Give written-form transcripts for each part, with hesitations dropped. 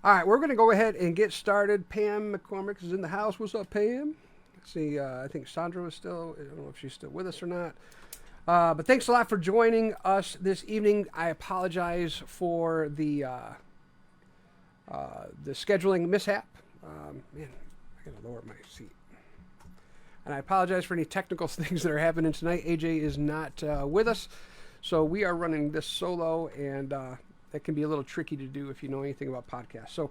All right, we're going to go ahead and get started. Pam McCormick is in the house. What's up, Pam? Let's see. I think Sandra is still. I don't know if she's still with us or not. But thanks a lot for joining us this evening. I apologize for the scheduling mishap. Man, I gotta lower my seat. And I apologize for any technical things that are happening tonight. AJ is not with us, so we are running this solo, and that can be a little tricky to do if you know anything about podcasts. So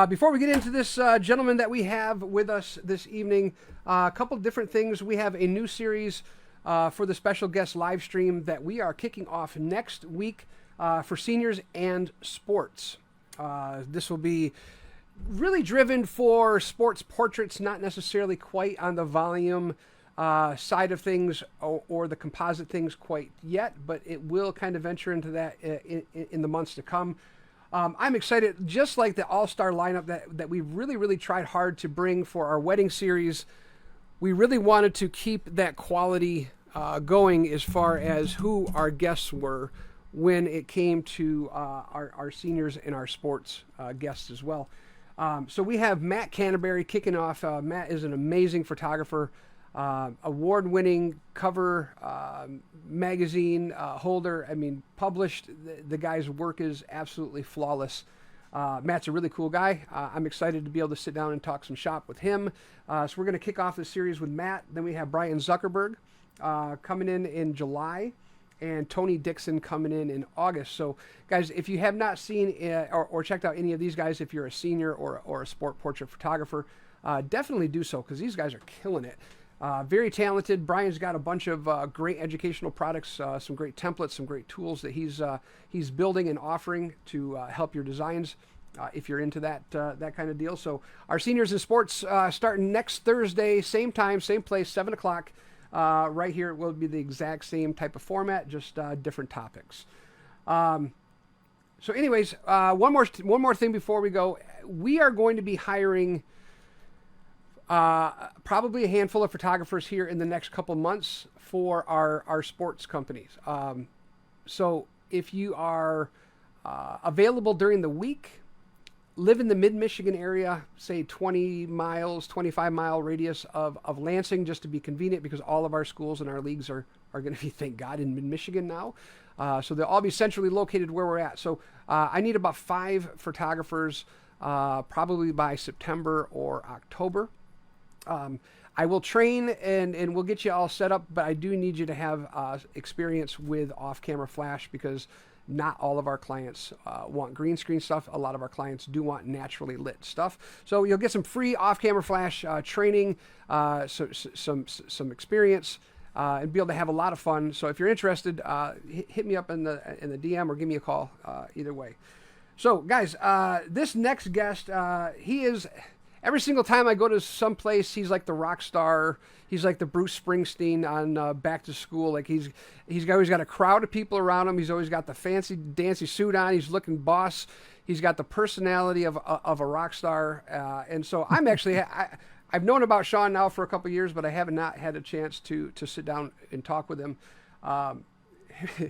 before we get into this gentleman that we have with us this evening, a couple different things. We have a new series for the special guest live stream that we are kicking off next week for seniors and sports. This will be really driven for sports portraits, not necessarily quite on the volume side of things or the composite things quite yet, but it will kind of venture into that in the months to come. I'm excited, just like the all-star lineup that we really tried hard to bring for our wedding series. We really wanted to keep that quality going as far as who our guests were when it came to our seniors and our sports guests as well. So we have Matt Canterbury kicking off. Matt is an amazing photographer, award-winning cover magazine holder. I mean, published. The guy's work is absolutely flawless. Matt's a really cool guy. I'm excited to be able to sit down and talk some shop with him. So we're going to kick off the series with Matt. Then we have Brian Zuckerberg coming in July, and Tony Dixon coming in August. So, guys, if you have not seen or checked out any of these guys, if you're a senior or a sport portrait photographer, definitely do so, because these guys are killing it. Very talented. Brian's got a bunch of great educational products, some great templates, some great tools that he's building and offering to help your designs if you're into that kind of deal. So our seniors in sports starting next Thursday, same time, same place, 7 o'clock. Right here, it will be the exact same type of format, just different topics. So anyways, one more thing before we go. We are going to be hiring probably a handful of photographers here in the next couple months for our sports companies. So if you are available during the week, live in the mid-Michigan area, say 20 miles, 25-mile radius of Lansing, just to be convenient, because all of our schools and our leagues are going to be, thank God, in mid-Michigan now. So they'll all be centrally located where we're at. So I need about 5 photographers probably by September or October. I will train and we'll get you all set up, but I do need you to have experience with off-camera flash, because not all of our clients want green screen stuff. A lot of our clients do want naturally lit stuff. So you'll get some free off-camera flash training, some experience, and be able to have a lot of fun. So if you're interested, hit me up in the DM or give me a call. Either way. So guys, this next guest, he is. Every single time I go to some place, he's like the rock star. He's like the Bruce Springsteen on Back to School. Like he's always got a crowd of people around him. He's always got the fancy dancy suit on. He's looking boss. He's got the personality of a rock star. And so I'm actually I've known about Sean now for a couple of years, but I have not had a chance to sit down and talk with him.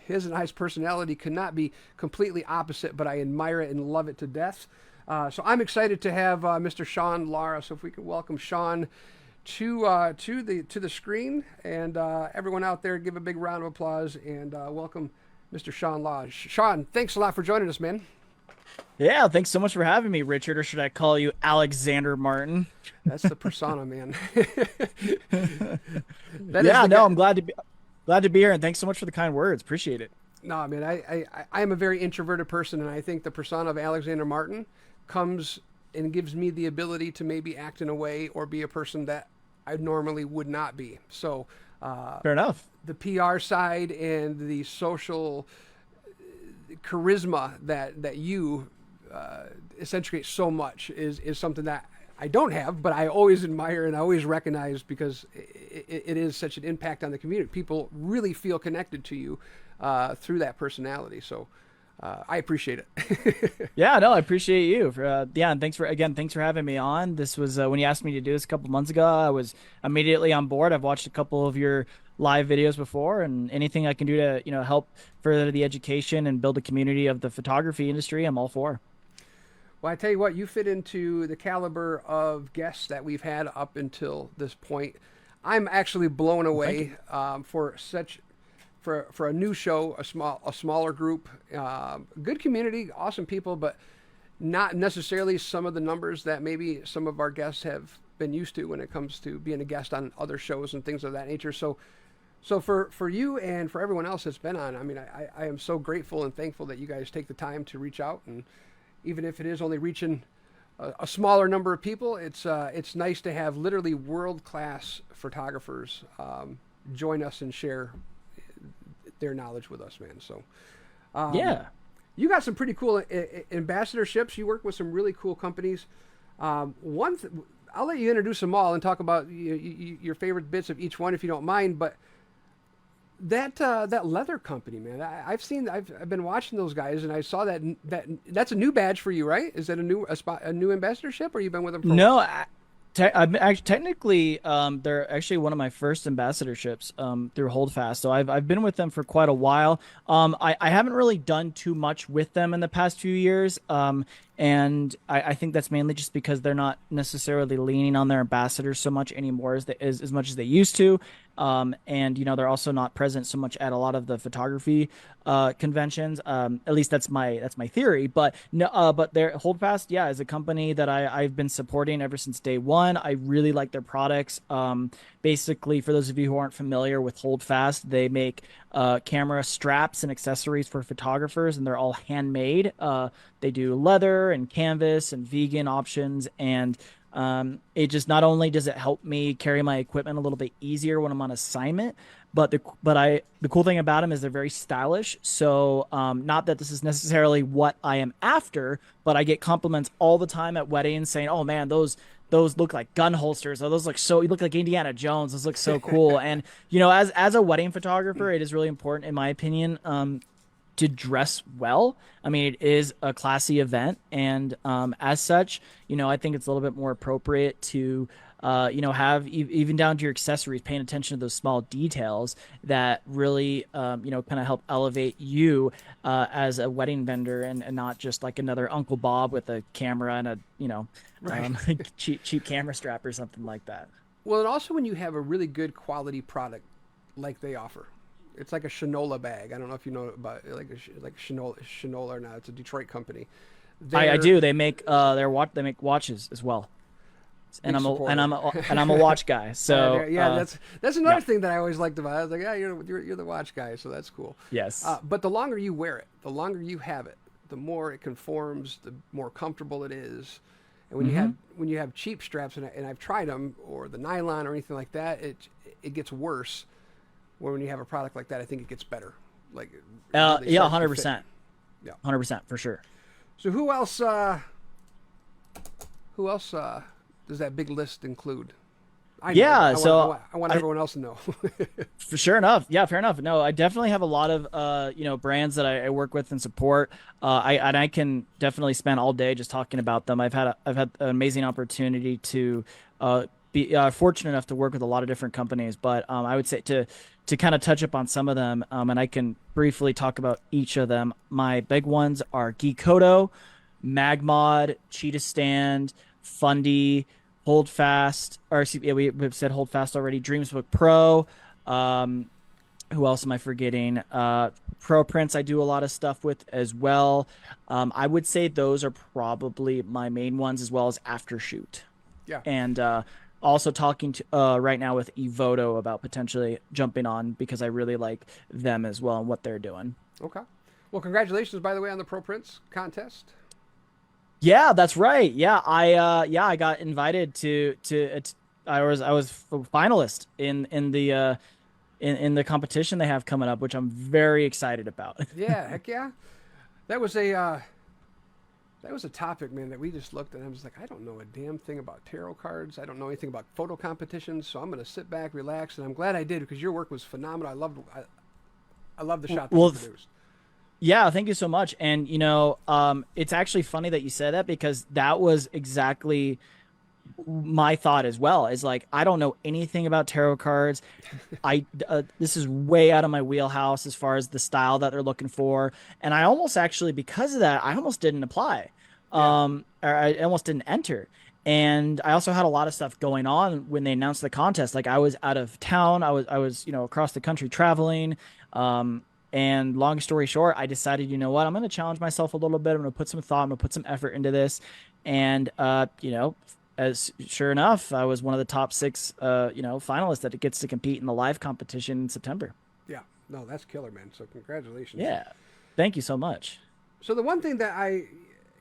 His and I's personality could not be completely opposite, but I admire it and love it to death. So I'm excited to have Mr. Sean Lara. So if we could welcome Sean to the screen, and everyone out there, give a big round of applause and welcome Mr. Sean Lara. Sean, thanks a lot for joining us, man. Yeah, thanks so much for having me, Richard. Or should I call you Alexander Martin? That's the persona, man. I'm glad to be here, and thanks so much for the kind words. Appreciate it. No, man, I am a very introverted person, and I think the persona of Alexander Martin comes and gives me the ability to maybe act in a way or be a person that I normally would not be. So fair enough. The PR side and the social charisma that you accentuate so much is something that I don't have, but I always admire and I always recognize, because it is such an impact on the community. People really feel connected to you through that personality. So I appreciate it. Yeah, no, I appreciate you. And thanks for having me on. This was when you asked me to do this a couple months ago, I was immediately on board. I've watched a couple of your live videos before, and anything I can do to, help further the education and build a community of the photography industry, I'm all for. Well, I tell you what, you fit into the caliber of guests that we've had up until this point. I'm actually blown Well, thank you. away for a new show, a smaller group, good community, awesome people, but not necessarily some of the numbers that maybe some of our guests have been used to when it comes to being a guest on other shows and things of that nature. So for you and for everyone else that's been on, I mean, I am so grateful and thankful that you guys take the time to reach out, and even if it is only reaching a smaller number of people, it's nice to have literally world class photographers join us and share their knowledge with us, man. So Yeah. you got some pretty cool ambassadorships. You work with some really cool companies. I'll let you introduce them all and talk about your favorite bits of each one if you don't mind. But that leather company, man, I've been watching those guys, and I saw that's a new badge for you, right? Is that a new ambassadorship, or you've been with them for a while? No, I'm actually technically they're actually one of my first ambassadorships through Holdfast. So I've been with them for quite a while. I haven't really done too much with them in the past few years. And I think that's mainly just because they're not necessarily leaning on their ambassadors so much anymore as much as they used to. And they're also not present so much at a lot of the photography conventions. At least that's my theory. But no, but their Holdfast, yeah, is a company that I've been supporting ever since day one. I really like their products. Basically, for those of you who aren't familiar with Holdfast, they make camera straps and accessories for photographers, and they're all handmade. They do leather and canvas and vegan options, and it just not only does it help me carry my equipment a little bit easier when I'm on assignment, but the cool thing about them is they're very stylish. So not that this is necessarily what I am after, but I get compliments all the time at weddings saying, "Oh man, those look like gun holsters. Or those you look like Indiana Jones. Those look so cool." And as a wedding photographer, it is really important, in my opinion, to dress well. I mean, it is a classy event, and as such, I think it's a little bit more appropriate to, have even down to your accessories, paying attention to those small details that really, kind of help elevate you as a wedding vendor, and not just like another Uncle Bob with a camera and a, Right. cheap camera strap or something like that. Well, and also when you have a really good quality product like they offer, it's like a Shinola bag. I don't know if you know about it, like Shinola or not. It's a Detroit company. I They're do. They make they make watches as well, and big supporter. I'm a watch guy. So Yeah, that's another yeah, thing that I always liked about it. I was like, yeah, you're the watch guy, so that's cool. yes. But the longer you wear it, the longer you have it, the more it conforms, the more comfortable it is. And when you have cheap straps, and I've tried them, or the nylon or anything like that, it gets worse. Where when you have a product like that, I think it gets better. Like it really Yeah, starts to fit. 100%. Yeah. 100% for sure. So who else? Does that big list include? I know, Yeah, but so I want I, everyone else to know. for sure enough. Yeah, fair enough. No, I definitely have a lot of brands that I work with and support. I can definitely spend all day just talking about them. I've had an amazing opportunity to be fortunate enough to work with a lot of different companies, but I would say to kind of touch up on some of them, and I can briefly talk about each of them. My big ones are Geekoto, Magmod, Cheetah Stand, Fundy, Holdfast, or excuse me, yeah, we've said Holdfast already. Dreamsbook Pro. Who else am I forgetting? Pro Prints I do a lot of stuff with as well. I would say those are probably my main ones, as well as Aftershoot. Yeah. And also talking to right now with Evoto about potentially jumping on, because I really like them as well and what they're doing. Okay. Well, congratulations, by the way, on the Pro Prince contest. Yeah, that's right. Yeah, I got invited to I was a finalist in the in the competition they have coming up, which I'm very excited about. Yeah, heck yeah. That was a topic, man, that we just looked at. And I was like, I don't know a damn thing about tarot cards. I don't know anything about photo competitions. So I'm going to sit back, relax, and I'm glad I did, because your work was phenomenal. I loved the shot that Well, you produced. yeah, thank you so much. And it's actually funny that you said that, because that was exactly my thought as well. Is like, I don't know anything about tarot cards. This is way out of my wheelhouse as far as the style that they're looking for. And I almost actually, because of that, I almost didn't apply. Yeah. or I almost didn't enter. And I also had a lot of stuff going on when they announced the contest. Like I was out of town. I was, across the country traveling. And long story short, I decided, you know what, I'm going to challenge myself a little bit. I'm going to put some thought, I'm going to put some effort into this. And, as sure enough, I was one of the top six, finalists that gets to compete in the live competition in September. Yeah. No, that's killer, man. So congratulations. Yeah. Thank you so much. So the one thing that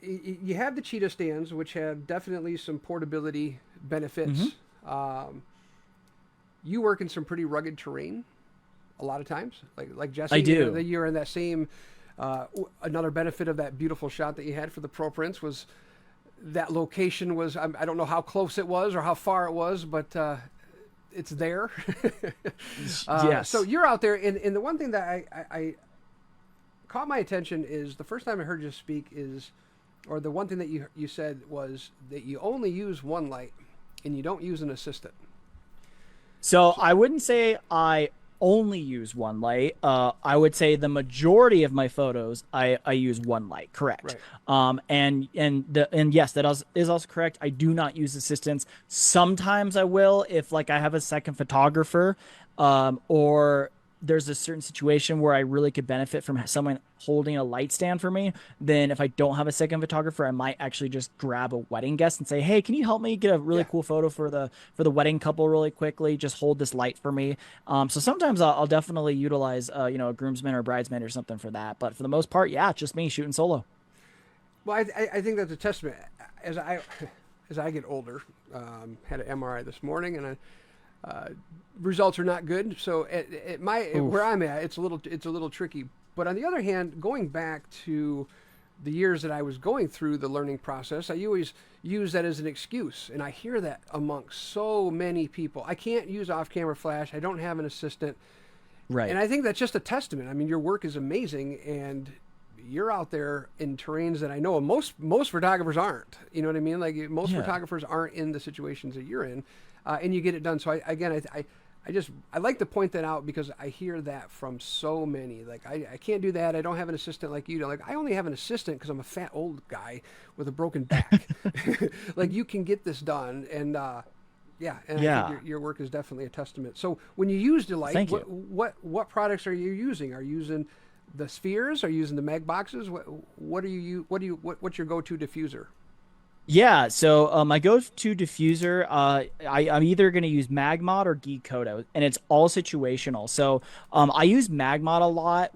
you have the cheetah stands, which have definitely some portability benefits. You work in some pretty rugged terrain a lot of times, like Jesse. I do. You're in that same. Another benefit of that beautiful shot that you had for the Pro Prince was that location was. I don't know how close it was or how far it was, but it's there. Yes. So you're out there, and the one thing that I caught my attention is the first time I heard you speak is, or the one thing that you said was that you only use one light and you don't use an assistant. So I wouldn't say I only use one light. I would say the majority of my photos I use one light. Correct. Right. And yes, that is also correct. I do not use assistants. Sometimes I will if like I have a second photographer, or there's a certain situation where I really could benefit from someone holding a light stand for me. Then if I don't have a second photographer, I might actually just grab a wedding guest and say, hey, can you help me get a really cool photo for the wedding couple really quickly? Just hold this light for me. So sometimes I'll definitely utilize, a groomsman or bridesmaid or something for that. But for the most part, yeah, it's just me shooting solo. Well, I think that's a testament. As I get older, had an MRI this morning, and results are not good. So where I'm at, it's a little tricky. But on the other hand, going back to the years that I was going through the learning process, I always use that as an excuse, and I hear that amongst so many people. I can't use off-camera flash. I don't have an assistant. Right. And I think that's just a testament. I mean, your work is amazing, and you're out there in terrains that I know most photographers aren't. You know what I mean? Like most photographers aren't in the situations that you're in, and you get it done. So I like to point that out because I hear that from so many. Like I can't do that. I don't have an assistant like you do. Like I only have an assistant because I'm a fat old guy with a broken back. Like you can get this done, and I think your work is definitely a testament. So when you use the light, what products are you using? Are you using the spheres? Are you using the mag boxes? What's your go-to diffuser? Yeah, so my go-to diffuser, I'm either going to use Magmod or Geek Kodo, and it's all situational. So I use Magmod a lot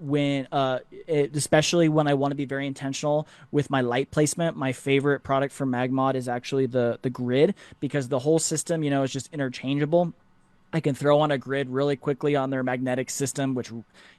especially when I want to be very intentional with my light placement. My favorite product from Magmod is actually the grid, because the whole system, is just interchangeable. I can throw on a grid really quickly on their magnetic system, which,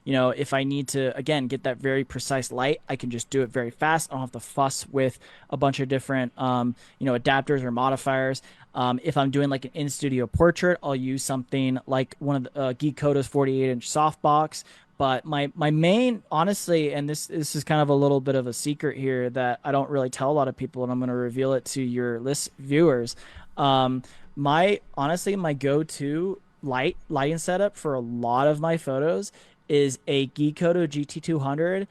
if I need to, again, get that very precise light, I can just do it very fast. I don't have to fuss with a bunch of different, adapters or modifiers. If I'm doing like an in-studio portrait, I'll use something like one of the Geek Kodo's 48-inch softbox. But my main, honestly, and this is kind of a little bit of a secret here that I don't really tell a lot of people, and I'm going to reveal it to your viewers. My go-to lighting setup for a lot of my photos is a Geek Kodo GT200,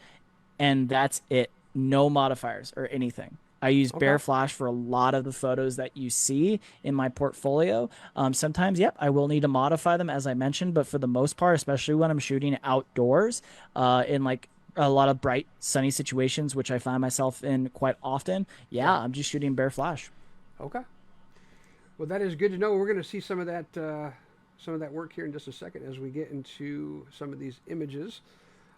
and that's it. No modifiers or anything. I use bare flash for a lot of the photos that you see in my portfolio. Sometimes, I will need to modify them, as I mentioned, but for the most part, especially when I'm shooting outdoors, in like a lot of bright, sunny situations, which I find myself in quite often, I'm just shooting bare flash. Okay. Well, that is good to know. We're going to see some of that work here in just a second as we get into some of these images.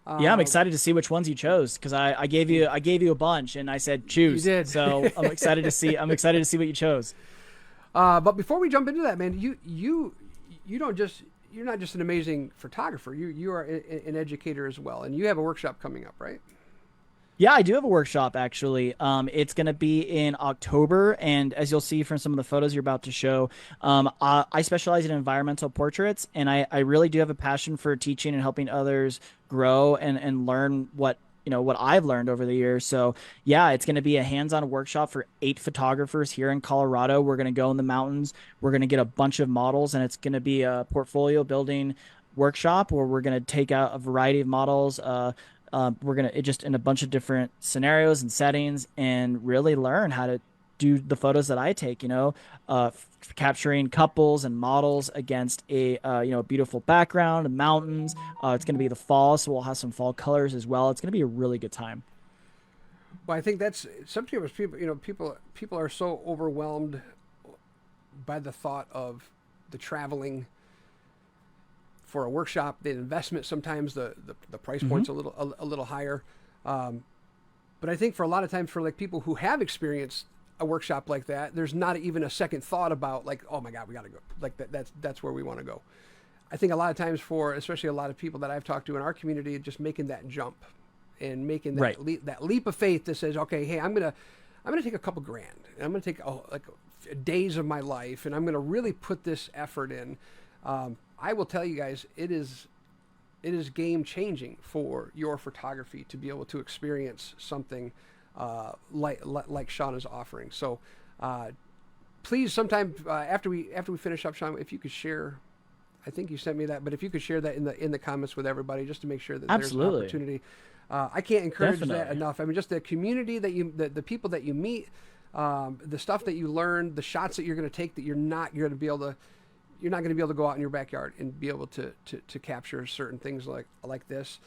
I'm excited to see which ones you chose, because I gave you a bunch and I said choose. You did. So I'm excited to see what you chose. But before we jump into that, man, you're not just an amazing photographer. You are an educator as well, and you have a workshop coming up, right? Yeah, I do have a workshop, actually. It's going to be in October, and as you'll see from some of the photos you're about to show, I specialize in environmental portraits, and I really do have a passion for teaching and helping others grow and learn what I've learned over the years. So it's going to be a hands-on workshop for 8 photographers here in Colorado. We're going to go in the mountains. We're going to get a bunch of models, and it's going to be a portfolio building workshop where we're going to take out a variety of models, We're gonna just in a bunch of different scenarios and settings, and really learn how to do the photos that I take. Capturing couples and models against a beautiful background, mountains. It's gonna be the fall, so we'll have some fall colors as well. It's gonna be a really good time. Well, I think that's sometimes people are so overwhelmed by the thought of the traveling for a workshop, the investment. Sometimes the price point's a little higher, but I think for a lot of times for like people who have experienced a workshop like that, there's not even a second thought about like, oh my God, we got to go. Like that's where we want to go. I think a lot of times for especially a lot of people that I've talked to in our community, just making that jump and making that leap of faith that says, okay, hey, I'm gonna take a couple grand, and I'm gonna take days of my life, and I'm gonna really put this effort in. I will tell you guys, it is game changing for your photography to be able to experience something like Sean is offering. So please, sometime after we finish up, Sean, if you could share. I think you sent me that, but if you could share that in the comments with everybody, just to make sure that there's an opportunity. I can't encourage that enough. I mean, just the community the people that you meet, the stuff that you learn, the shots that you're going to take that you're not going to be able to go out in your backyard and be able to capture certain things like this.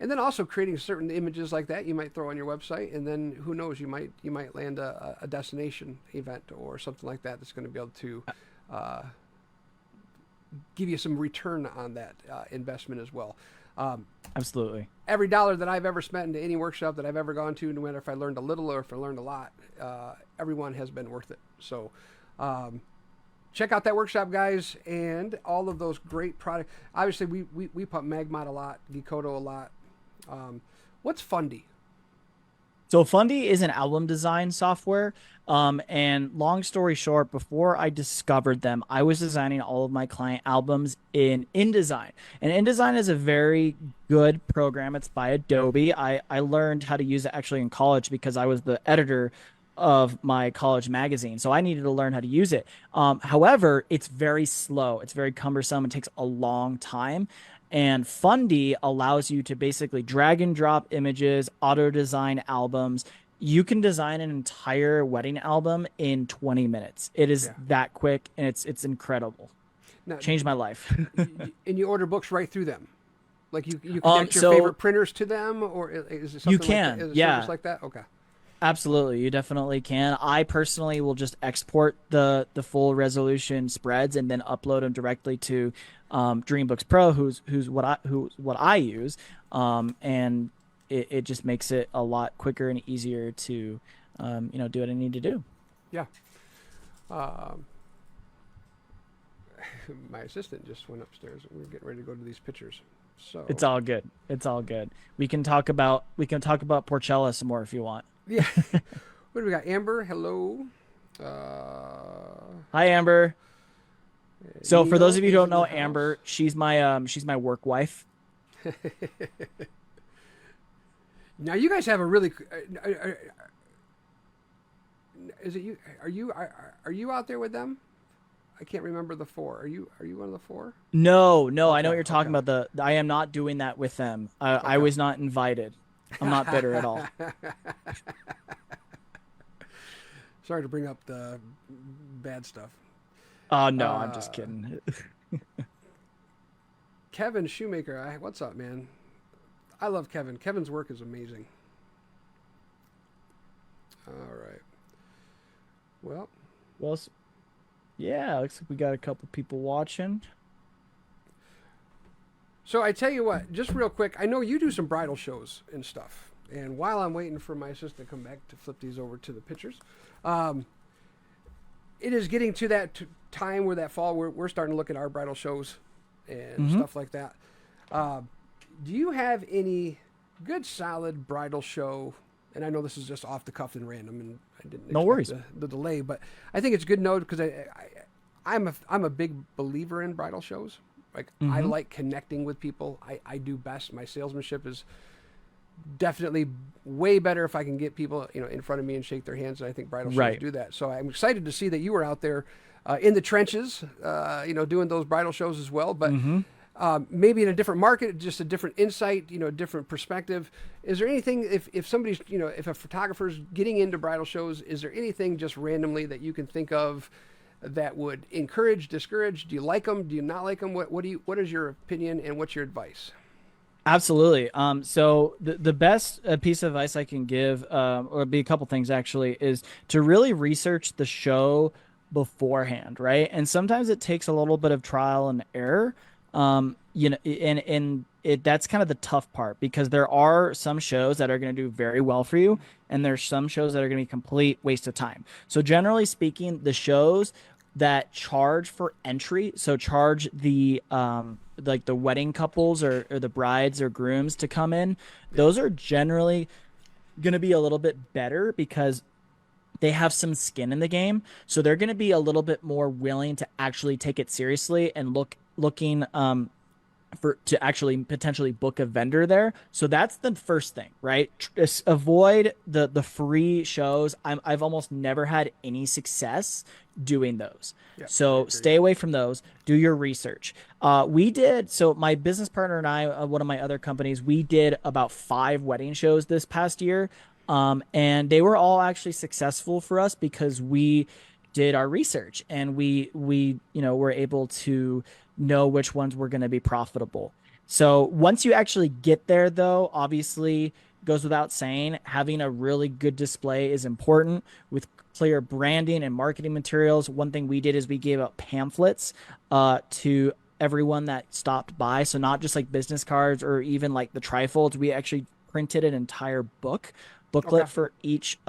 And then also creating certain images like that you might throw on your website, and then who knows, you might land a destination event or something like that that's going to be able to give you some return on that investment as well. Absolutely. Every dollar that I've ever spent into any workshop that I've ever gone to, no matter if I learned a little or if I learned a lot, everyone has been worth it. So check out that workshop, guys, and all of those great products. Obviously, we pump Magmod a lot, Gekoto a lot. What's Fundy? So Fundy is an album design software. And long story short, before I discovered them, I was designing all of my client albums in InDesign. And InDesign is a very good program. It's by Adobe. I learned how to use it actually in college because I was the editor of my college magazine. So I needed to learn how to use it. However, it's very slow. It's very cumbersome. It takes a long time. And Fundy allows you to basically drag and drop images, auto design albums. You can design an entire wedding album in 20 minutes. It is that quick, and it's incredible. Now, changed my life. And you order books right through them? Like you connect your favorite printers to them, or is it something you can, like that? Service like that? Okay. Absolutely, you definitely can. I personally will just export the full resolution spreads and then upload them directly to Dreambooks Pro, who's what I use, and it just makes it a lot quicker and easier to do what I need to do. Yeah. My assistant just went upstairs. We're getting ready to go to these pictures. So it's all good. It's all good. We can talk about Porchella some more if you want. Yeah. What do we got? Amber, hello. Hi, Amber. So for those of you who don't know Amber, she's my work wife. Now you guys have a really. Is it you? Are you out there with them? I can't remember the four. Are you one of the four? No. Okay, I know what you're talking about. I am not doing that with them. I was not invited. I'm not bitter at all. Sorry to bring up the bad stuff. Oh no, I'm just kidding. Kevin Shoemaker, what's up, man? I love Kevin. Kevin's work is amazing. All right. Well, yeah, looks like we got a couple people watching. So I tell you what, just real quick, I know you do some bridal shows and stuff. And while I'm waiting for my assistant to come back to flip these over to the pictures, it is getting to that time where that fall we're starting to look at our bridal shows and stuff like that. Do you have any good, solid bridal show? And I know this is just off the cuff and random, and I didn't expect the delay, but I think it's good to know because I'm a big believer in bridal shows. Like I like connecting with people. I do best. My salesmanship is definitely way better if I can get people in front of me and shake their hands. And I think bridal shows do that. So I'm excited to see that you were out there in the trenches, doing those bridal shows as well. But maybe in a different market, just a different insight, a different perspective. Is there anything, if somebody's, if a photographer's getting into bridal shows, is there anything just randomly that you can think of that would encourage, discourage? Do you like them? Do you not like them? What is your opinion and what's your advice? Absolutely. So the best piece of advice I can give, or be a couple things actually, is to really research the show beforehand, right? And sometimes it takes a little bit of trial and error. And that's kind of the tough part because there are some shows that are going to do very well for you, and there's some shows that are going to be complete waste of time. So generally speaking, the shows that charge for entry, so charge the like the wedding couples or the brides or grooms to come in, those are generally going to be a little bit better because they have some skin in the game. So they're going to be a little bit more willing to actually take it seriously and looking for to actually potentially book a vendor there. So that's the first thing, right? Avoid the free shows. I've almost never had any success doing those. Yeah, So stay away from those. Do your research. We did, so my business partner and I, one of my other companies, we did about 5 wedding shows this past year. And they were all actually successful for us because we did our research and we were able to know which ones were going to be profitable. So once you actually get there, though, obviously goes without saying, having a really good display is important with clear branding and marketing materials. One thing we did is we gave out pamphlets to everyone that stopped by. So not just like business cards or even like the trifolds. We actually printed an entire booklet for each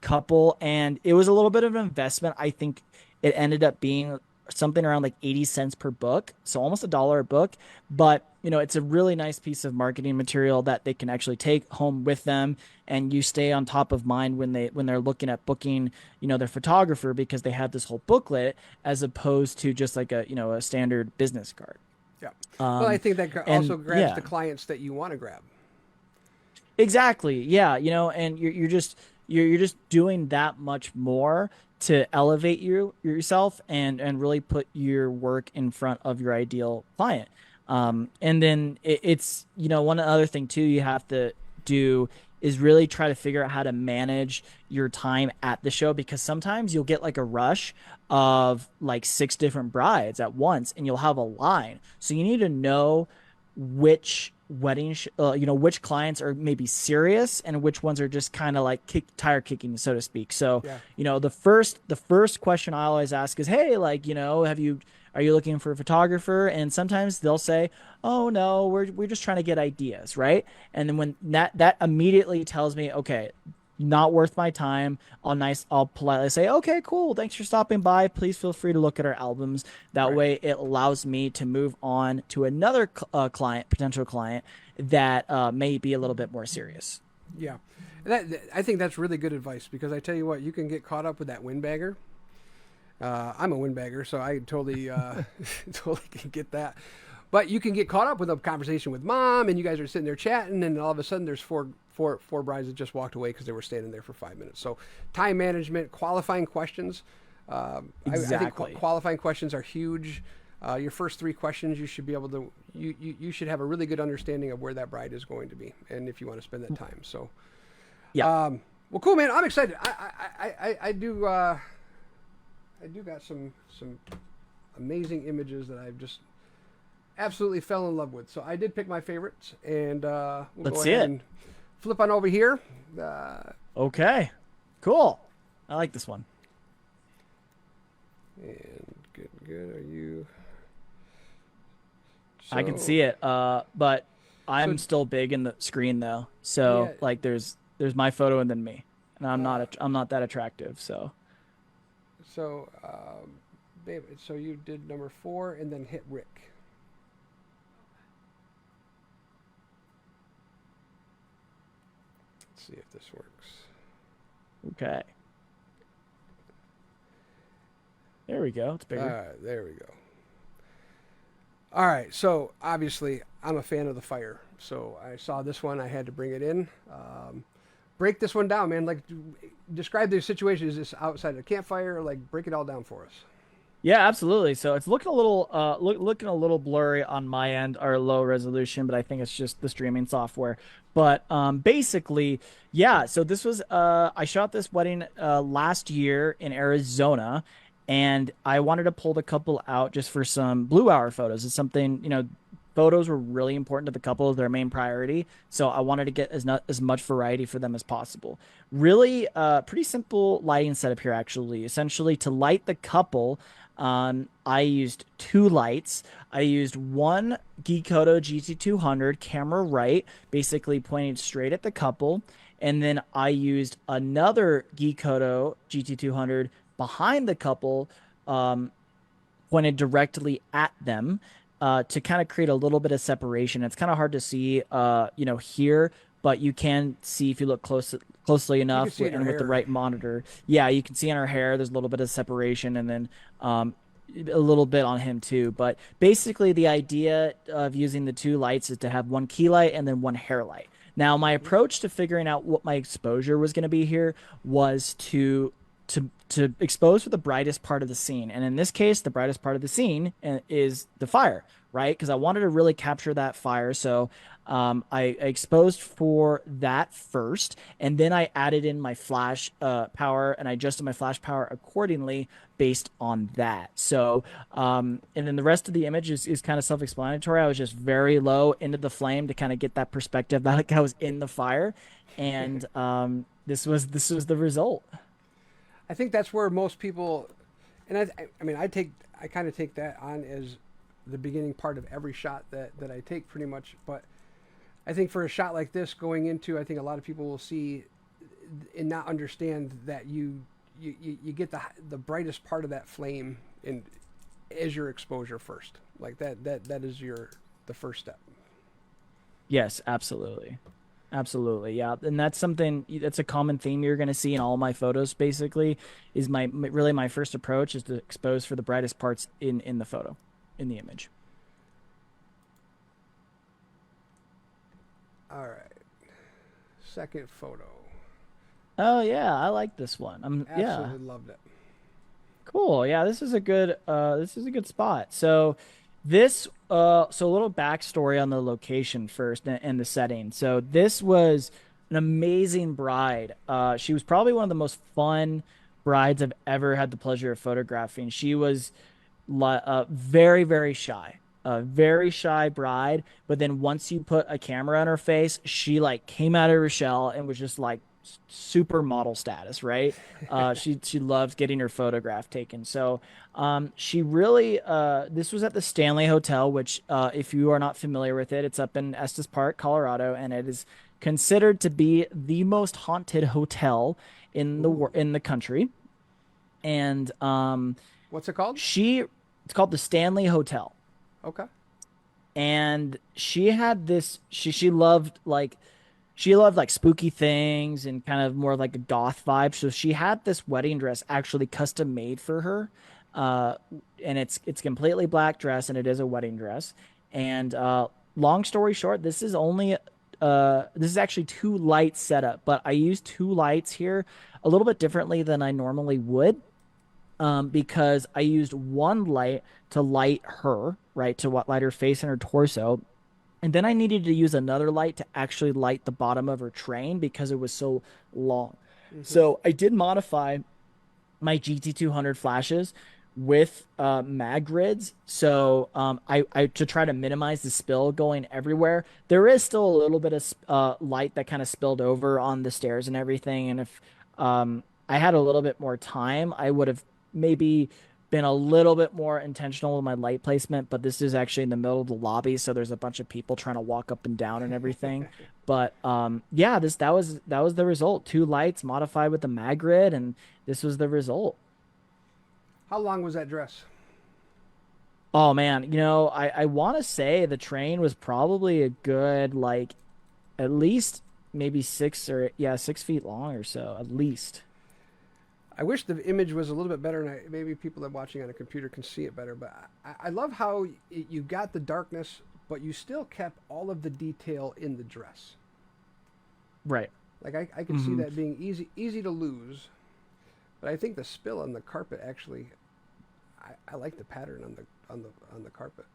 couple, and it was a little bit of an investment. I think it ended up being something around like 80 cents per book, so almost $1 a book. But it's a really nice piece of marketing material that they can actually take home with them, and you stay on top of mind when they're looking at booking their photographer, because they have this whole booklet as opposed to just like a standard business card. Yeah. Well, I think that also grabs the clients that you want to grab. Exactly. Yeah. And you're just doing that much more to elevate yourself and really put your work in front of your ideal client. And then it's one other thing too you have to do is really try to figure out how to manage your time at the show, because sometimes you'll get like a rush of like 6 different brides at once and you'll have a line. So you need to know which which clients are maybe serious and which ones are just kind of like tire kicking, so to speak. So the first question I always ask is, hey, like are you looking for a photographer? And sometimes they'll say, oh no, we're just trying to get ideas, right? And then when that immediately tells me, okay, not worth my time, I'll politely say, okay, cool, thanks for stopping by, please feel free to look at our albums. That way it allows me to move on to another potential client that may be a little bit more serious. Yeah, I think that's really good advice, because I tell you what, you can get caught up with that windbagger. I'm a windbagger, so I totally totally can get that. But you can get caught up with a conversation with mom, and you guys are sitting there chatting, and all of a sudden there's four brides that just walked away because they were standing there for 5 minutes. So time management, qualifying questions. Exactly. I think qualifying questions are huge. Your first 3 questions, you should be able to, you should have a really good understanding of where that bride is going to be, and if you want to spend that time. So, yeah. Well, cool, man. I'm excited. I do got some amazing images that I've just absolutely fell in love with. So I did pick my favorites, and we'll Let's go see ahead it. and flip on over here. Okay, cool. I like this one. And good. Are you? I can see it, but I'm still big in the screen though. So Yeah. like there's my photo and then me, and I'm not that attractive. So babe, so you did number 4 and then hit Rick. Let's see if this works. okay, there we go. It's bigger. All right, there we go. All right, so obviously I'm a fan of the fire, so I saw this one, I had to bring it in. Break this one down, man. Like, describe the situation. Is this outside of a campfire? Like, break it all down for us. Yeah, absolutely. So it's looking a little looking a little blurry on my end, or low resolution, but I think it's just the streaming software. But basically, yeah, so this was I shot this wedding last year in Arizona, and I wanted to pull the couple out just for some blue hour photos. It's something, photos were really important to the couple, their main priority. So I wanted to get as much variety for them as possible. Really pretty simple lighting setup here actually. Essentially to light the couple, I used two lights. I used one Geekoto GT200 camera right, basically pointing straight at the couple. And then I used another Geekoto GT200 behind the couple, um, pointed directly at them, to kind of create a little bit of separation. It's kind of hard to see, here, but you can see if you look closely You can enough see it in her and with the hair. right monitor. Yeah, you can see in our hair there's a little bit of separation, and then a little bit on him too. But basically, the idea of using the two lights is to have one key light and then one hair light. Now, my approach to figuring out what my exposure was going to be here was to expose for the brightest part of the scene. And in this case, the brightest part of the scene is the fire, right? Because I wanted to really capture that fire. So I exposed for that first, and then I added in my flash power, and I adjusted my flash power accordingly based on that. So, and then the rest of the image is kind of self-explanatory. I was just very low into the flame to kind of get that perspective that like I was in the fire, and this was the result. I think that's where most people, and I mean, I kind of take that on as the beginning part of every shot that I take pretty much. But I think for a shot like this going into, I think a lot of people will see and not understand that you get the brightest part of that flame in as your exposure first. Like that is the first step. Yes, absolutely. Absolutely. Yeah. And that's something that's a common theme you're going to see in all my photos basically is really my first approach is to expose for the brightest parts in the photo, in the image. All right, second photo. Oh yeah, I like this one. Yeah. Absolutely loved it. Cool. Yeah, this is a good spot. So so a little backstory on the location first and the setting. So this was an amazing bride. She was probably one of the most fun brides I've ever had the pleasure of photographing. She was very, very shy. A very shy bride, but then once you put a camera on her face, she like came out of her shell and was just like super model status, right? She loved getting her photograph taken. So she really this was at the Stanley Hotel, which if you are not familiar with it, it's up in Estes Park, Colorado, and it is considered to be the most haunted hotel Ooh, in the country. And what's it called? she it's called the Stanley Hotel. Okay. And she had this she loved like spooky things and kind of more like a goth vibe. So she had this wedding dress actually custom made for her. Uh, and it's completely black dress and it is a wedding dress. And long story short, this is actually two light setup, but I used two lights here a little bit differently than I normally would, because I used one light to light her, right, to light her face and her torso. And then I needed to use another light to actually light the bottom of her train because it was so long. Hmm. So I did modify my GT200 flashes with mag grids. So I to try to minimize the spill going everywhere. There is still a little bit of light that kind of spilled over on the stairs and everything. And if I had a little bit more time, I would have maybe been a little bit more intentional with my light placement. But this is actually in the middle of the lobby, so there's a bunch of people trying to walk up and down and everything. But yeah, this that was the result. Two lights modified with the mag grid, and this was the result. How long was that dress? Oh man, I want to say the train was probably a good like at least maybe 6 feet long or so at least. I wish the image was a little bit better, and maybe people that are watching on a computer can see it better. But I love how you got the darkness, but you still kept all of the detail in the dress. Right. Like I can see Hmm. that being easy to lose, but I think the spill on the carpet actually, I like the pattern on the carpet.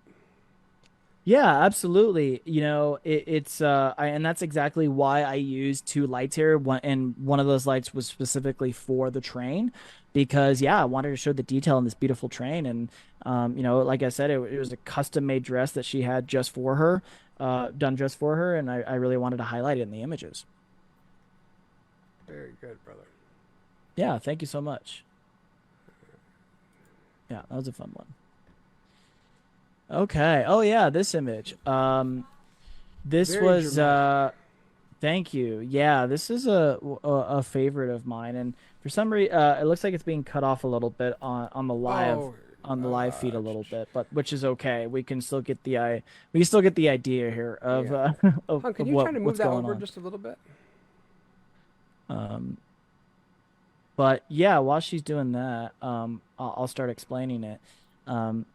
Yeah, absolutely. And that's exactly why I used two lights here. And one of those lights was specifically for the train, because yeah, I wanted to show the detail in this beautiful train. And like I said, it was a custom made dress that she had just for her, done just for her, and I really wanted to highlight it in the images. Very good, brother. Yeah, thank you so much. Yeah, that was a fun one. Okay. Oh yeah, this image. This Very was dramatic. thank you. Yeah, this is a favorite of mine, and for some reason, it looks like it's being cut off a little bit Oh, on the live feed a little bit, but which is okay. We can still get the idea here of yeah. Hon, can of you try to move what's that going over on. just a little bit? Um, but yeah, while she's doing that, I'll start explaining it. Um,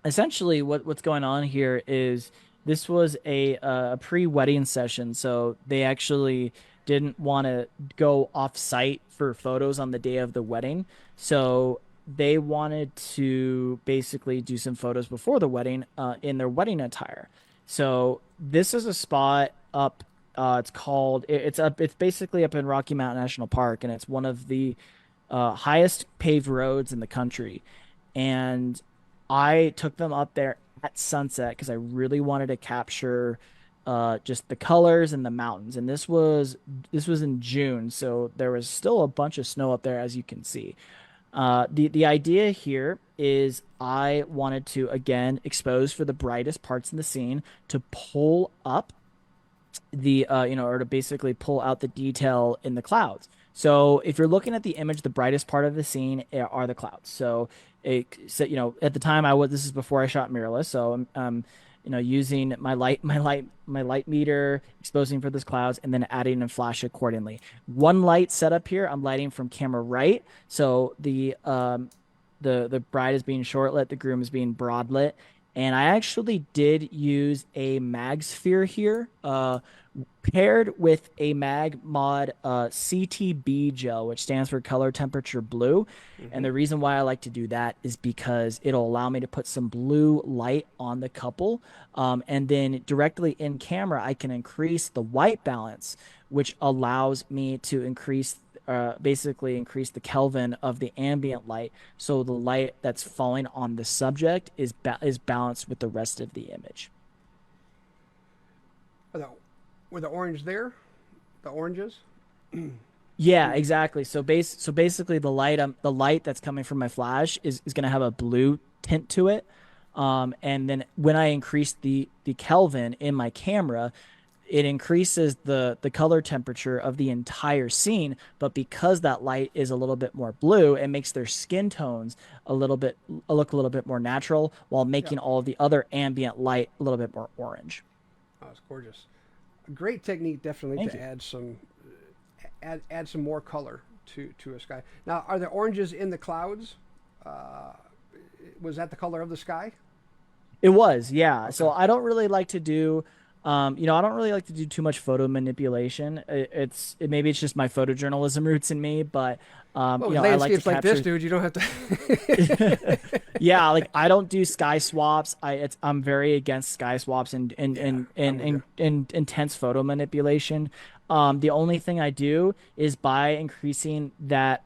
Essentially what's going on here is this was a pre-wedding session, so they actually didn't want to go off site for photos on the day of the wedding. So they wanted to basically do some photos before the wedding in their wedding attire. So this is a spot up it's basically up in Rocky Mountain National Park, and it's one of the highest paved roads in the country. And I took them up there at sunset because I really wanted to capture just the colors and the mountains. And this was in June, so there was still a bunch of snow up there, as you can see. The idea here is I wanted to again expose for the brightest parts in the scene to pull up or to basically pull out the detail in the clouds. So if you're looking at the image, the brightest part of the scene are the clouds. At the time this is before I shot mirrorless. So using my light meter, exposing for those clouds, and then adding and flash accordingly. One light setup here, I'm lighting from camera right. So the bride is being short lit, the groom is being broad lit. And I actually did use a mag sphere here, paired with a mag mod CTB gel, which stands for color temperature blue. And Mm-hmm. the reason why I like to do that is because it'll allow me to put some blue light on the couple. And then directly in camera, I can increase the white balance, which allows me to basically increase the Kelvin of the ambient light. So the light that's falling on the subject is balanced with the rest of the image. Are the, were the orange there? The oranges? Yeah, When you exactly. So basically the light that's coming from my flash is going to have a blue tint to it. And then when I increase the Kelvin in my camera, it increases the color temperature of the entire scene, but because that light is a little bit more blue, it makes their skin tones look a little bit more natural while yeah, making all of the other ambient light a little bit more orange. oh, it's gorgeous. A great technique, definitely, Thank to you. add some more color to a sky. Now, are the oranges in the clouds? Uh, was that the color of the sky? It was, yeah. So Okay. I don't really like to do too much photo manipulation. Maybe it's just my photojournalism roots in me, but Well, with I like to landscapes like this, capture. dude, you don't have to. Yeah, like I don't do sky swaps. I'm very against sky swaps Yeah, I'm with you. and intense photo manipulation. The only thing I do is by increasing that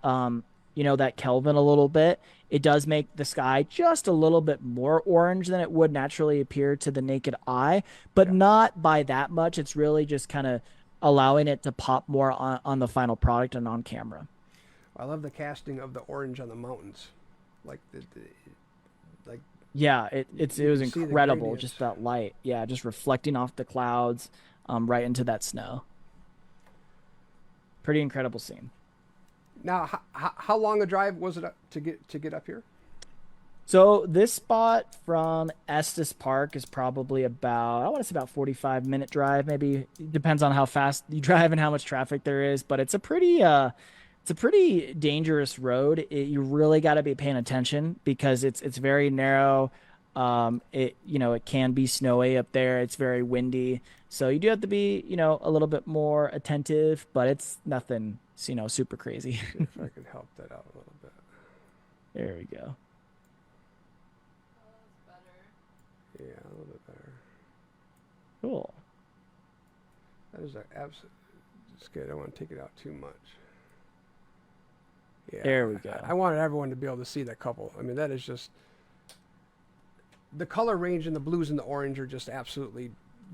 Kelvin a little bit, it does make the sky just a little bit more orange than it would naturally appear to the naked eye, but Yeah, not by that much. It's really just kind of allowing it to pop more on the final product and on camera. I love the casting of the orange on the mountains. Like like Yeah, it you was can see the incredible, gradients. just that light. Yeah, just reflecting off the clouds, right into that snow. Pretty incredible scene. Now, how long a drive was it to get up here? So this spot from Estes Park is probably about, I want to say about 45-minute drive, maybe. It depends on how fast you drive and how much traffic there is, but it's a pretty dangerous road. You really got to be paying attention because it's very narrow. It can be snowy up there. It's very windy. So you do have to be, a little bit more attentive, but it's nothing, super crazy. See if I can help that out a little bit. There we go. little bit better. Cool. That is absolute. It's good. I don't want to take it out too much. Yeah, There we go. I wanted everyone to be able to see that couple. I mean, that is just the color range in the blues and the orange are just absolutely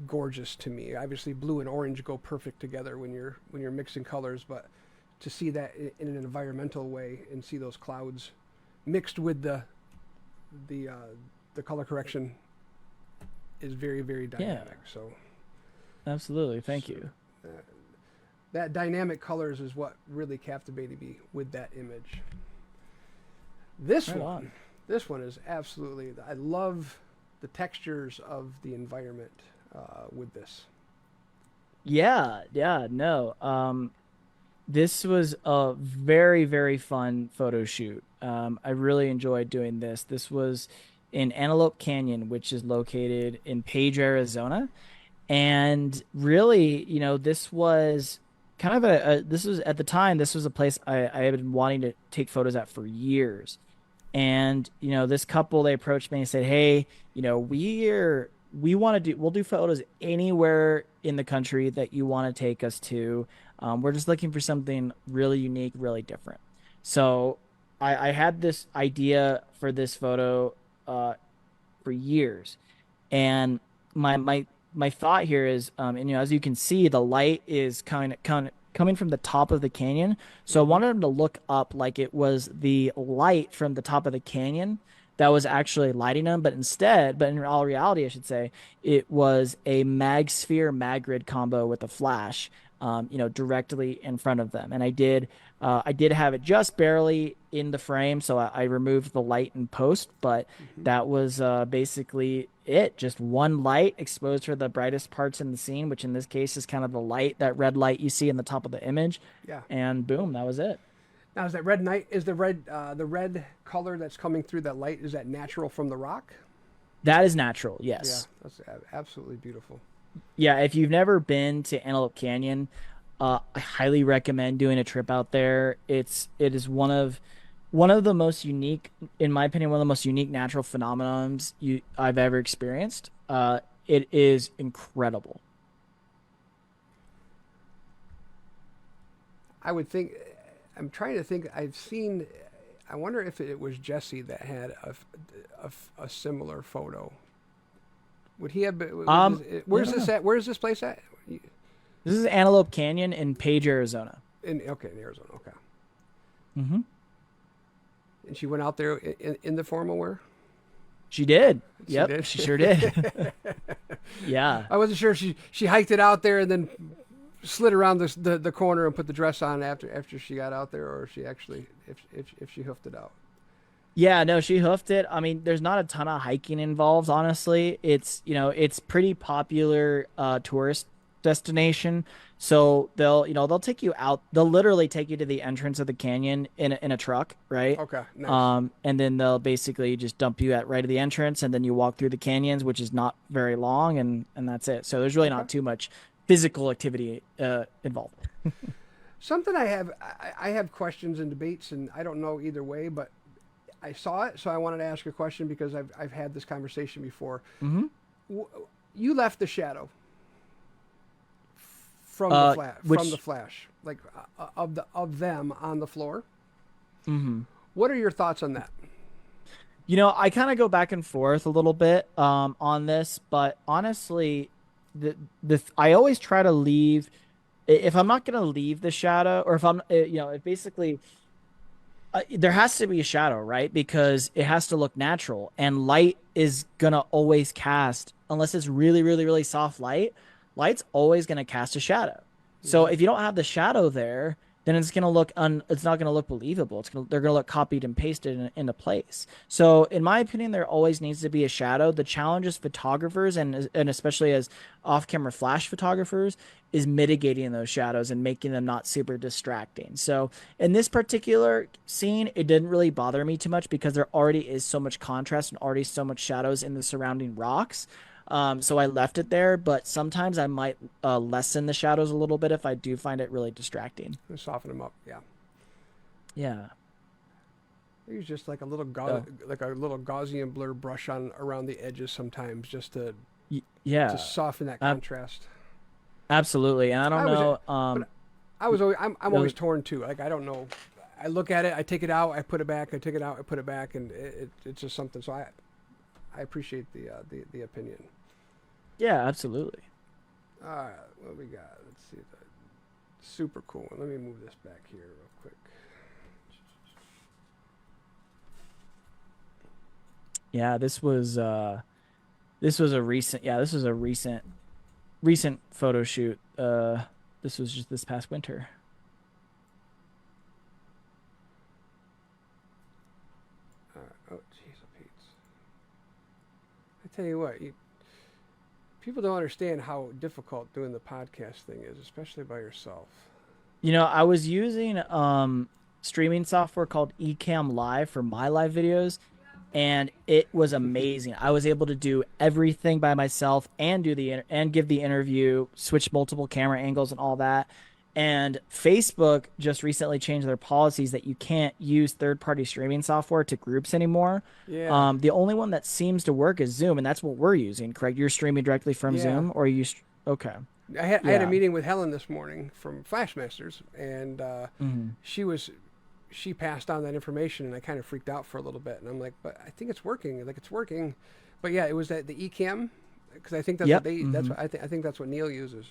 gorgeous to me. Obviously, blue and orange go perfect together when you're mixing colors, but to see that in an environmental way and see those clouds mixed with the color correction is very, very dynamic. Yeah. So Absolutely. Thank you. That dynamic colors is what really captivated me with that image. This Right one, on. this one is absolutely. I love the textures of the environment with this. Yeah, yeah, no. This was a very, very fun photo shoot. I really enjoyed doing this. This was in Antelope Canyon, which is located in Page, Arizona. And really, this was kind of this was at the time, this was a place I had been wanting to take photos at for years. And, this couple, they approached me and said, "Hey, we'll do photos anywhere in the country that you want to take us to. We're just looking for something really unique, really different." So I had this idea for this photo for years. And my thought here is, and as you can see, the light is coming from the top of the canyon. So I wanted them to look up like it was the light from the top of the canyon that was actually lighting them, but in all reality, I should say, it was a mag sphere mag grid combo with a flash, directly in front of them. And I did have it just barely in the frame, so I removed the light in post, but that was basically it. Just one light exposed for the brightest parts in the scene, which in this case is kind of the light, that red light you see in the top of the image. Yeah. And boom, that was it. Now, is that the red color that's coming through that light, is that natural from the rock? That is natural, Yeah, yes. that's absolutely beautiful. Yeah, if you've never been to Antelope Canyon, I highly recommend doing a trip out there. It is one of the most unique, in my opinion, one of the most unique natural phenomenons I've ever experienced. It is incredible. I would think. I'm trying to think. I've seen. I wonder if it was Jesse that had a similar photo. Would he have? Where's this at? Where's this place at? This is Antelope Canyon in Page, Arizona. In Arizona. Okay. Mm-hmm. And she went out there in the formal wear. She did. She Yep, did? she sure did. Yeah. I wasn't sure if she hiked it out there and then slid around the corner and put the dress on after she got out there, or if she actually if she hoofed it out. Yeah, no, she hoofed it. I mean, there's not a ton of hiking involved, honestly. It's pretty popular tourist destination. So they'll take you out. They'll literally take you to the entrance of the canyon in a truck, right? Okay, nice. And then they'll basically just dump you at right at the entrance, and then you walk through the canyons, which is not very long, and that's it. So there's really not too much physical activity involved. Something I have questions and debates, and I don't know either way, but I saw it, so I wanted to ask a question because I've had this conversation before. Mm-hmm. You left the shadow from the flash, like of them on the floor. Mm-hmm. What are your thoughts on that? I kind of go back and forth a little bit on this, but honestly, I always try to leave. If I'm not going to leave the shadow, or if I'm, if basically there has to be a shadow, right? Because it has to look natural, and light is gonna always cast, unless it's really, really, really soft light. Light's always gonna cast a shadow. So if you don't have the shadow there, then it's gonna look it's not gonna look believable. They're gonna look copied and pasted into place. So in my opinion, there always needs to be a shadow. The challenge as photographers and especially as off-camera flash photographers is mitigating those shadows and making them not super distracting. So in this particular scene, it didn't really bother me too much because there already is so much contrast and already so much shadows in the surrounding rocks. So I left it there, but sometimes I might lessen the shadows a little bit if I do find it really distracting. Soften them up, yeah. Yeah. I use just like a little So like a little Gaussian blur brush on around the edges sometimes, just to yeah, soften that ab- contrast. absolutely. And I I don't was, know. but I was always I'm The, always torn too. Like I don't know. I look at it, I take it out, I put it back, I take it out, I put it back, and it's just something. So I appreciate the opinion. yeah, absolutely. All right, what we got? Let's see. Super cool. Let me move this back here real quick. Yeah, this was a recent. Yeah, this was a recent photo shoot. This was just this past winter. Oh, jeez, Pete. I tell you what, people don't understand how difficult doing the podcast thing is, especially by yourself. You know, I was using streaming software called Ecamm Live for my live videos, and it was amazing. I was able to do everything by myself and and give the interview, switch multiple camera angles and all that. And Facebook just recently changed their policies that you can't use third-party streaming software to groups anymore. Yeah, The only one that seems to work is Zoom, and that's what we're using, correct? You're streaming directly from yeah. Zoom, or okay, I had a yeah. meeting with Helen this morning from Flashmasters, and Hmm. she was she passed on that information, and I kind of freaked out for a little bit, and I'm like, but I think it's working, like it's working, but yeah, it was that the Ecamm, because I think that's what Yep. they that's Hmm. what I think that's what Neil uses.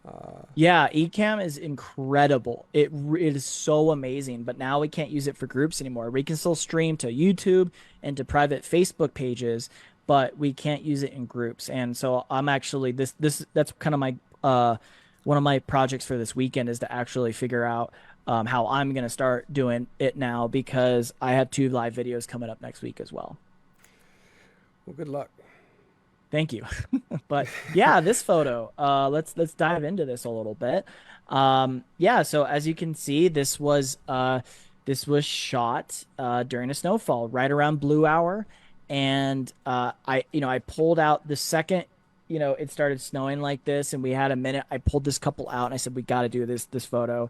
Uh, Yeah, Ecamm is incredible. It is so amazing, but now we can't use it for groups anymore. We can still stream to YouTube and to private Facebook pages, but we can't use it in groups. And so I'm actually this that's kind of my one of my projects for this weekend is to actually figure out how I'm gonna start doing it now because I have two live videos coming up next week as well. well, good luck. Thank you. But yeah, this photo. Let's dive into this a little bit. Yeah, so as you can see, this was shot during a snowfall, right around blue hour, and I pulled out the second it started snowing like this, and we had a minute. I pulled this couple out, and I said we got to do this photo.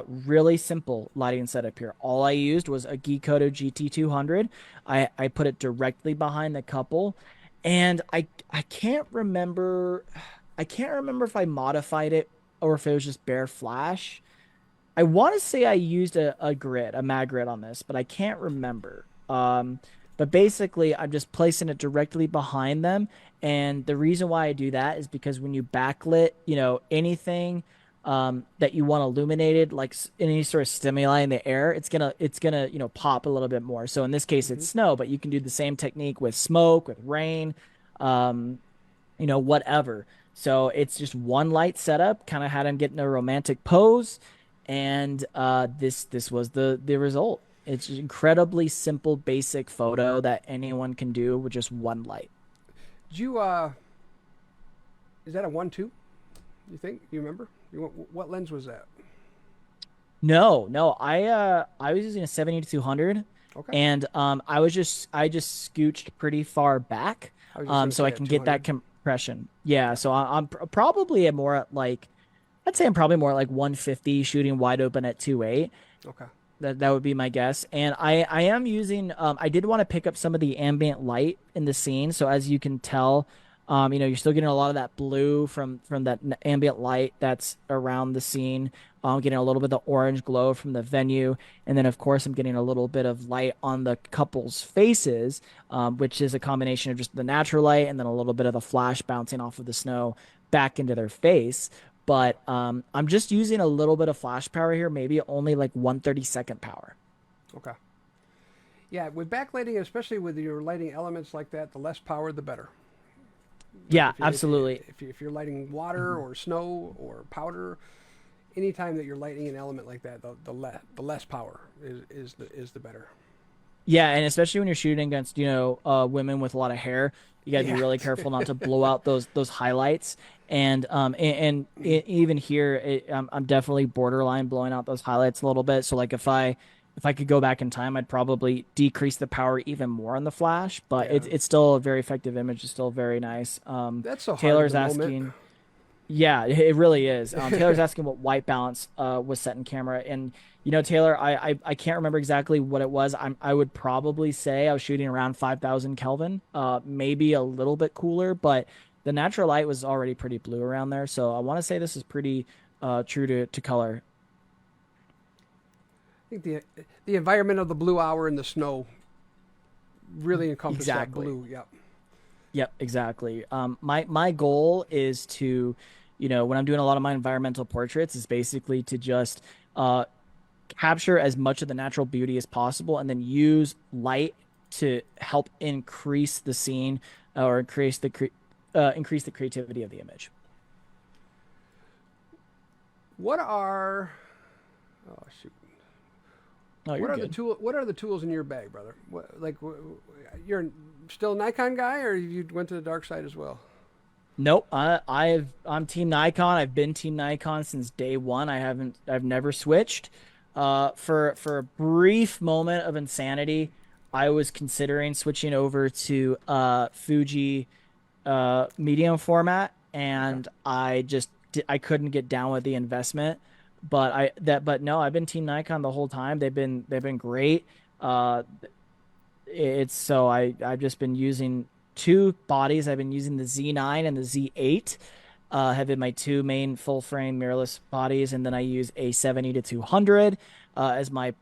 Really simple lighting setup here. All I used was a Geekoto GT200. I put it directly behind the couple and I can't remember if I modified it or if it was just bare flash. I want to say I used a mag grid on this, but I can't remember. But basically I'm just placing it directly behind them. And the reason why I do that is because when you backlit, anything that you want illuminated, like any sort of stimuli in the air, it's gonna pop a little bit more. So in this case, Hmm. it's snow, but you can do the same technique with smoke, with rain, um, whatever. So it's just one light setup. Kind of had him get in a romantic pose, and this was the result. It's an incredibly simple, basic photo that anyone can do with just one light. Did you is that a 1.2? You think? You remember? What lens was that? No, no, I was using a 70 to 200, Okay, and I just scooched pretty far back, I was just gonna so I say at can get that 200. compression. Yeah, Yeah. so probably at more at like I'd say I'm probably more at like 150 shooting wide open at 2.8. Okay. That would be my guess. And I am using I did want to pick up some of the ambient light in the scene. So as you can tell, you're still getting a lot of that blue from that ambient light that's around the scene. Getting a little bit of the orange glow from the venue, and then of course I'm getting a little bit of light on the couple's faces, which is a combination of just the natural light and then a little bit of the flash bouncing off of the snow back into their face. But I'm just using a little bit of flash power here, maybe only like 1/32 power. Okay. Yeah, with backlighting, especially with your lighting elements like that, the less power, the better. Like Yeah, absolutely. if you're lighting water Mhm. or snow or powder, anytime that you're lighting an element like that, the less power is the better. Yeah, and especially when you're shooting against, women with a lot of hair, you got to be Yeah. really careful not to blow out those highlights. Even here, I'm definitely borderline blowing out those highlights a little bit. So like if I could go back in time, I'd probably decrease the power even more on the flash. But Yeah. it's still a very effective image. It's still very nice. That's so hard in Taylor's the moment. asking. Yeah, it really is. Taylor's asking what white balance was set in camera, and Taylor, I can't remember exactly what it was. I would probably say I was shooting around 5,000 Kelvin, maybe a little bit cooler, but the natural light was already pretty blue around there. So I want to say this is pretty true to color. I think the environment of the blue hour and the snow really encompass that Exactly. blue. Yep. Yep, exactly. My goal is to, when I'm doing a lot of my environmental portraits, is basically to just capture as much of the natural beauty as possible, and then use light to help increase the scene or increase the creativity of the image. What are oh shoot. Oh, you're good. What are the tools in your bag, brother? You're still a Nikon guy, or you went to the dark side as well? Nope. I'm Team Nikon. I've been Team Nikon since day one. I've never switched. For a brief moment of insanity, I was considering switching over to Fuji medium format, Okay. and I couldn't get down with the investment. But no, I've been Team Nikon the whole time. They've been great. Uh, it's so I've just been using two bodies. I've been using the Z9 and the Z8. Have been my two main full frame mirrorless bodies, and then I use a 70 to 200 as my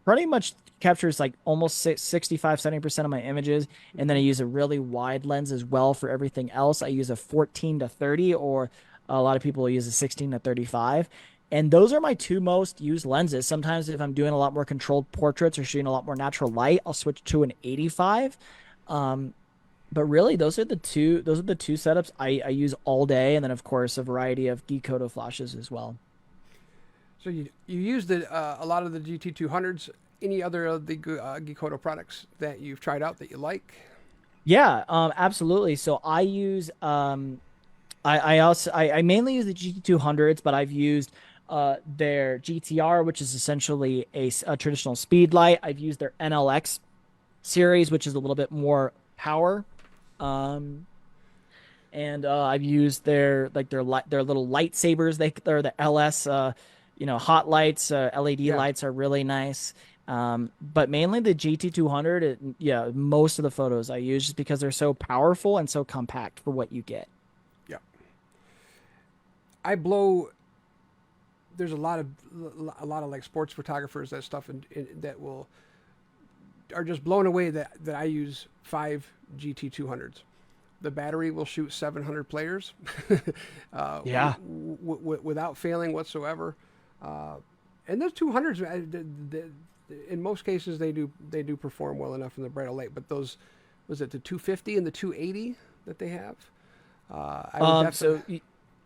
pretty much captures like almost 65-70% of my images, and then I Hmm. use a really wide lens as well for everything else. I use a 14 to 30, or a lot of people use a 16 to 35. And those are my two most used lenses. Sometimes if I'm doing a lot more controlled portraits or shooting a lot more natural light, I'll switch to an 85. Um, but really, those are the two setups I use all day, and then of course a variety of geek photo flashes as well. So you use a lot of the GT200s. Any other of the Gikoto products that you've tried out that you like? Yeah, absolutely. So I use I mainly use the GT200s, but I've used their GTR, which is essentially a traditional speed light. I've used their NLX series, which is a little bit more power. Um, and I've used their little lightsabers. They're the LS, hot lights. LED Yeah. lights are really nice. But mainly the GT200. Yeah, most of the photos I use just because they're so powerful and so compact for what you get. Yeah. I blow. There's a lot of like sports photographers that stuff that will are just blown away that I use 5 GT200s. The battery will shoot 700 players Yeah. without failing whatsoever. And those 200s, in most cases, they do perform well enough in the brighter light. But those, was it the 250 and the 280 that they have? I would definitely. So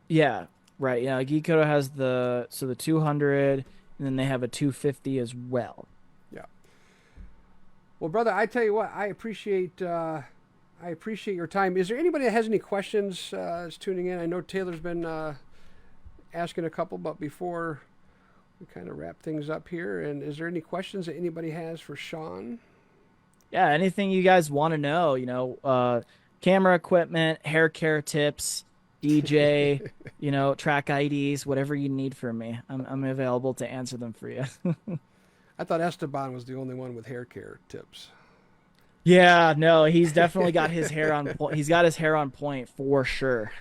yeah, right. Yeah, Geekoto has the 200, and then they have a 250 as well. Yeah. Well, brother, I tell you what, I appreciate your time. Is there anybody that has any questions is tuning in? I know Taylor's been asking a couple, but before we kind of wrap things up here, and is there any questions that anybody has for Sean? Yeah, anything you guys want to know, camera equipment, hair care tips, DJ, track IDs, whatever you need from me. I'm available to answer them for you. I thought Esteban was the only one with hair care tips. Yeah, no, he's definitely got his hair on point. He's got his hair on point for sure.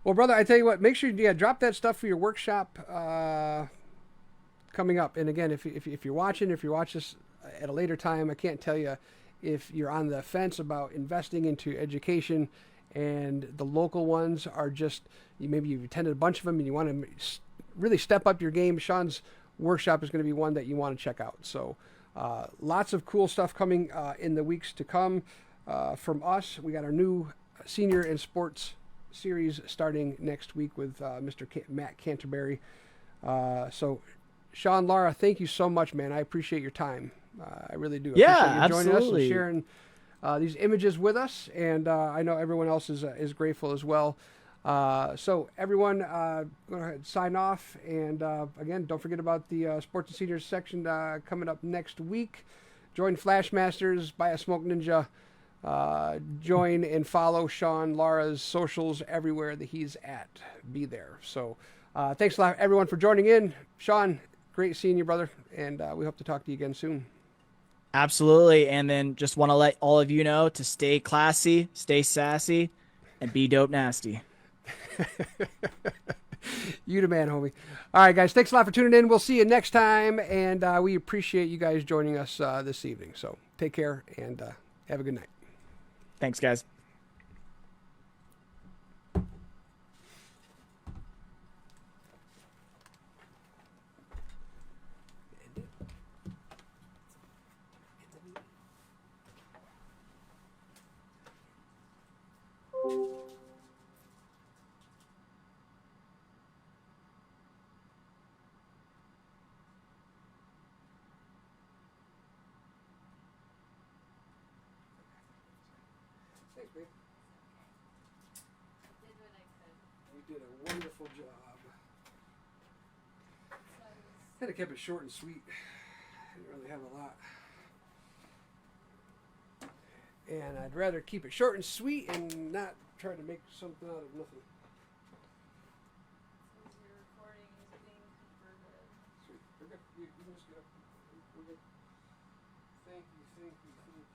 Well, brother, I tell you what, make sure you drop that stuff for your workshop coming up. And again, if you're watching this at a later time, I can't tell you if you're on the fence about investing into education, and the local ones are just maybe you've attended a bunch of them and you want to really step up your game. Sean's workshop is going to be one that you want to check out. So lots of cool stuff coming in the weeks to come from us. We got our new senior and sports series starting next week with Mr. Matt Canterbury. So, Sean, Lara, thank you so much, man. I appreciate your time. I really do. I Yeah, appreciate you joining us and absolutely. sharing these images with us, and I know everyone else is grateful as well. So everyone, go ahead and sign off, and again, don't forget about the Sports and Seniors section coming up next week. Join Flashmasters, buy a Smoke Ninja join and follow Sean Lara's socials everywhere that he's at. Be there. So thanks a lot, everyone, for joining in. Sean, great seeing you, brother, and we hope to talk to you again soon. Absolutely. And then just want to let all of you know to stay classy, stay sassy, and be dope nasty. You the man, homie. All right, guys, thanks a lot for tuning in. We'll see you next time, and we appreciate you guys joining us this evening. So take care and have a good night. Thanks, guys. Thanks, babe. You did a wonderful job. Had to keep it short and sweet. Didn't really have a lot. And I'd rather keep it short and sweet and not try to make something out of nothing. Sweet. We're good. You can just get up. We're good. Thank you, thank you, thank you.